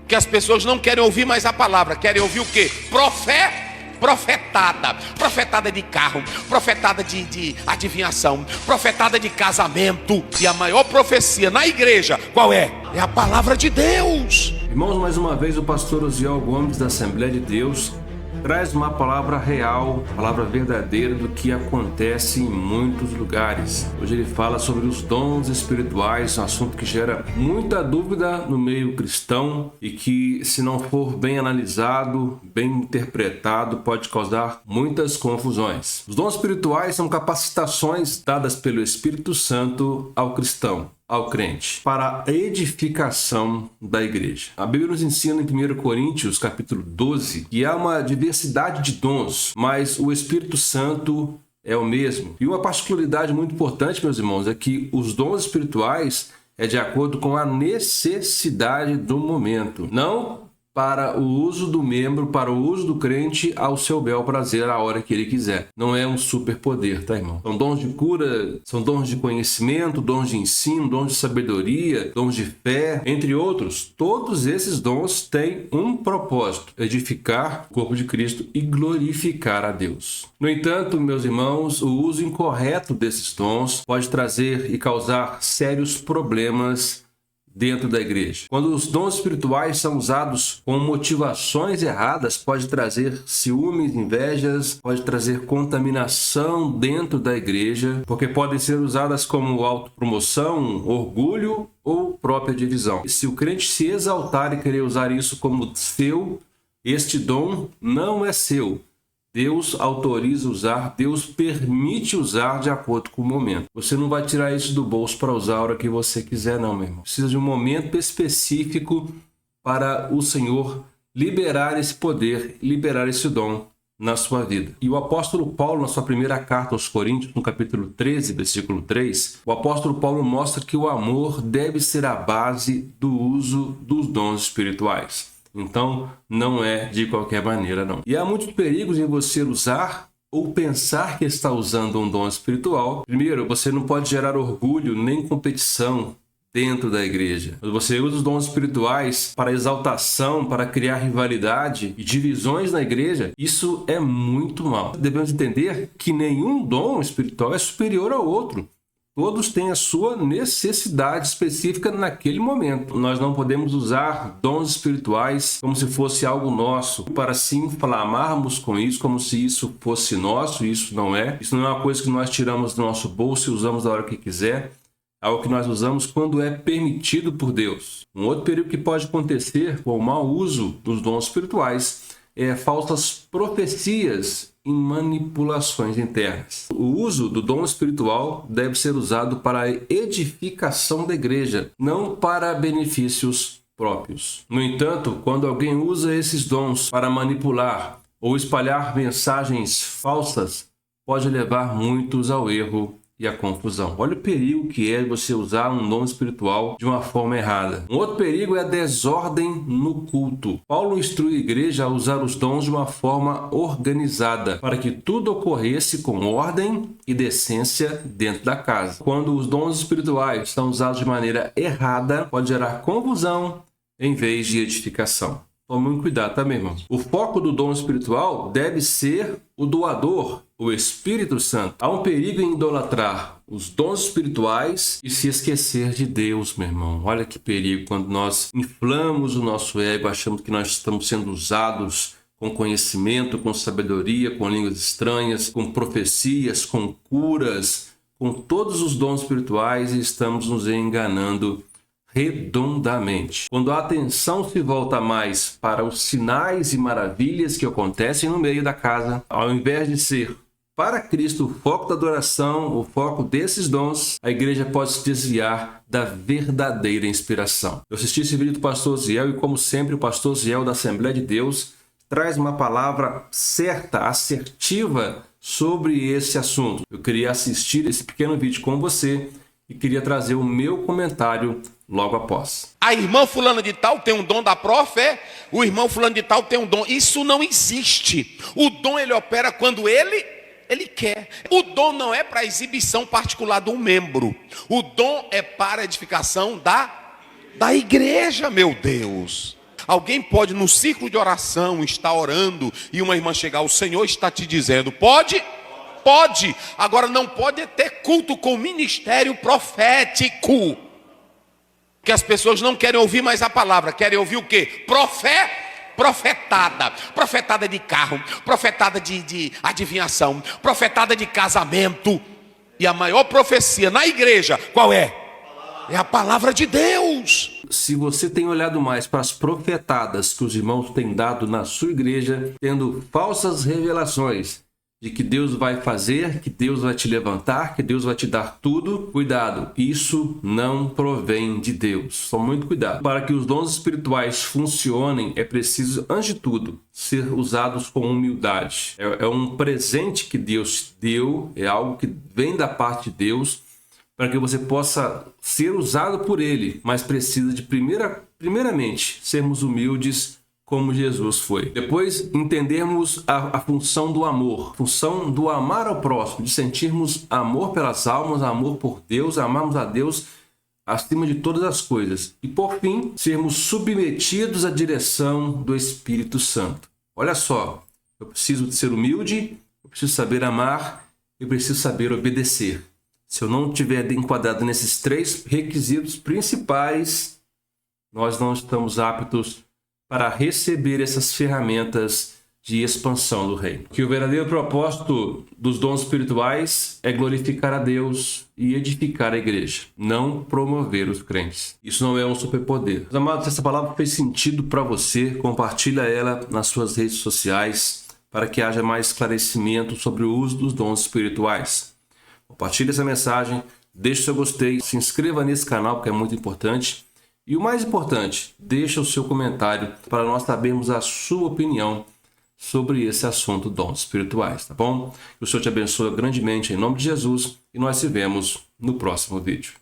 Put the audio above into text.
Que as pessoas não querem ouvir mais a palavra, querem ouvir o quê? Profetada. Profetada de carro, profetada de adivinhação, profetada de casamento. E a maior profecia na igreja, qual é? É a palavra de Deus. Irmãos, mais uma vez o pastor Osiel Gomes da Assembleia de Deus traz uma palavra real, palavra verdadeira do que acontece em muitos lugares. Hoje ele fala sobre os dons espirituais, um assunto que gera muita dúvida no meio cristão e que, se não for bem analisado, bem interpretado, pode causar muitas confusões. Os dons espirituais são capacitações dadas pelo Espírito Santo ao cristão, ao crente, para a edificação da igreja. A Bíblia nos ensina em 1 Coríntios, capítulo 12, que há uma diversidade de dons, mas o Espírito Santo é o mesmo. E uma particularidade muito importante, meus irmãos, é que os dons espirituais é de acordo com a necessidade do momento, não para o uso do membro, para o uso do crente ao seu bel prazer, a hora que ele quiser. Não é um superpoder, tá, irmão? São dons de cura, são dons de conhecimento, dons de ensino, dons de sabedoria, dons de fé, entre outros. Todos esses dons têm um propósito: edificar o corpo de Cristo e glorificar a Deus. No entanto, meus irmãos, o uso incorreto desses dons pode trazer e causar sérios problemas dentro da igreja. Quando os dons espirituais são usados com motivações erradas, pode trazer ciúmes, invejas, pode trazer contaminação dentro da igreja, porque podem ser usadas como autopromoção, orgulho ou própria divisão. E se o crente se exaltar e querer usar isso como seu, este dom não é seu. Deus autoriza usar, Deus permite usar de acordo com o momento. Você não vai tirar isso do bolso para usar a hora que você quiser, não, meu irmão. Precisa de um momento específico para o Senhor liberar esse poder, liberar esse dom na sua vida. E o apóstolo Paulo, na sua primeira carta aos Coríntios, no capítulo 13, versículo 3, o apóstolo Paulo mostra que o amor deve ser a base do uso dos dons espirituais. Então, não é de qualquer maneira, não. E há muitos perigos em você usar ou pensar que está usando um dom espiritual. Primeiro, você não pode gerar orgulho nem competição dentro da igreja. Quando você usa os dons espirituais para exaltação, para criar rivalidade e divisões na igreja, isso é muito mal. Devemos entender que nenhum dom espiritual é superior ao outro. Todos têm a sua necessidade específica naquele momento. Nós não podemos usar dons espirituais como se fosse algo nosso, para se inflamarmos com isso, como se isso fosse nosso. Isso não é. Isso não é uma coisa que nós tiramos do nosso bolso e usamos da hora que quiser. É algo que nós usamos quando é permitido por Deus. Um outro perigo que pode acontecer com o mau uso dos dons espirituais é falsas profecias e manipulações internas. O uso do dom espiritual deve ser usado para a edificação da igreja, não para benefícios próprios. No entanto, quando alguém usa esses dons para manipular ou espalhar mensagens falsas, pode levar muitos ao erro e a confusão. Olha o perigo que é você usar um dom espiritual de uma forma errada. Um outro perigo é a desordem no culto. Paulo instrui a igreja a usar os dons de uma forma organizada, para que tudo ocorresse com ordem e decência dentro da casa. Quando os dons espirituais são usados de maneira errada, pode gerar confusão em vez de edificação. Tome muito cuidado, tá, meu irmão? O foco do dom espiritual deve ser o doador, o Espírito Santo. Há um perigo em idolatrar os dons espirituais e se esquecer de Deus, meu irmão. Olha que perigo quando nós inflamos o nosso ego, achamos que nós estamos sendo usados com conhecimento, com sabedoria, com línguas estranhas, com profecias, com curas, com todos os dons espirituais e estamos nos enganando redondamente. Quando a atenção se volta mais para os sinais e maravilhas que acontecem no meio da casa, ao invés de ser para Cristo o foco da adoração, o foco desses dons, a igreja pode se desviar da verdadeira inspiração. Eu assisti esse vídeo do pastor Ziel e, como sempre, o pastor Ziel da Assembleia de Deus traz uma palavra certa, assertiva sobre esse assunto. Eu queria assistir esse pequeno vídeo com você e queria trazer o meu comentário logo após. A irmã fulana de tal tem um dom da profé, o irmão fulano de tal tem um dom. Isso não existe. O dom ele opera quando ele quer. O dom não é para exibição particular de um membro. O dom é para edificação da igreja, meu Deus. Alguém pode no círculo de oração estar orando e uma irmã chegar, o Senhor está te dizendo, pode? Pode. Agora não pode ter culto com ministério profético. Que as pessoas não querem ouvir mais a palavra, querem ouvir o quê? Profetada. Profetada de carro, profetada de adivinhação, profetada de casamento. E a maior profecia na igreja, qual é? É a palavra de Deus. Se você tem olhado mais para as profetadas que os irmãos têm dado na sua igreja, tendo falsas revelações de que Deus vai fazer, que Deus vai te levantar, que Deus vai te dar tudo, cuidado, isso não provém de Deus. Tome muito cuidado. Para que os dons espirituais funcionem, é preciso, antes de tudo, ser usados com humildade. É um presente que Deus deu, é algo que vem da parte de Deus, para que você possa ser usado por Ele, mas precisa de primeiramente sermos humildes como Jesus foi. Depois entendermos a função do amor, a função do amar ao próximo, de sentirmos amor pelas almas, amor por Deus, amarmos a Deus acima de todas as coisas. E por fim, sermos submetidos à direção do Espírito Santo. Olha só, eu preciso ser humilde, eu preciso saber amar, eu preciso saber obedecer. Se eu não estiver enquadrado nesses 3 requisitos principais, nós não estamos aptos para receber essas ferramentas de expansão do reino. Que o verdadeiro propósito dos dons espirituais é glorificar a Deus e edificar a igreja, não promover os crentes. Isso não é um superpoder. Meus amados, se essa palavra fez sentido para você, compartilha ela nas suas redes sociais para que haja mais esclarecimento sobre o uso dos dons espirituais. Compartilhe essa mensagem, deixe o seu gostei, se inscreva nesse canal que é muito importante. E o mais importante, deixe o seu comentário para nós sabermos a sua opinião sobre esse assunto dons espirituais, tá bom? Que o Senhor te abençoe grandemente em nome de Jesus e nós se vemos no próximo vídeo.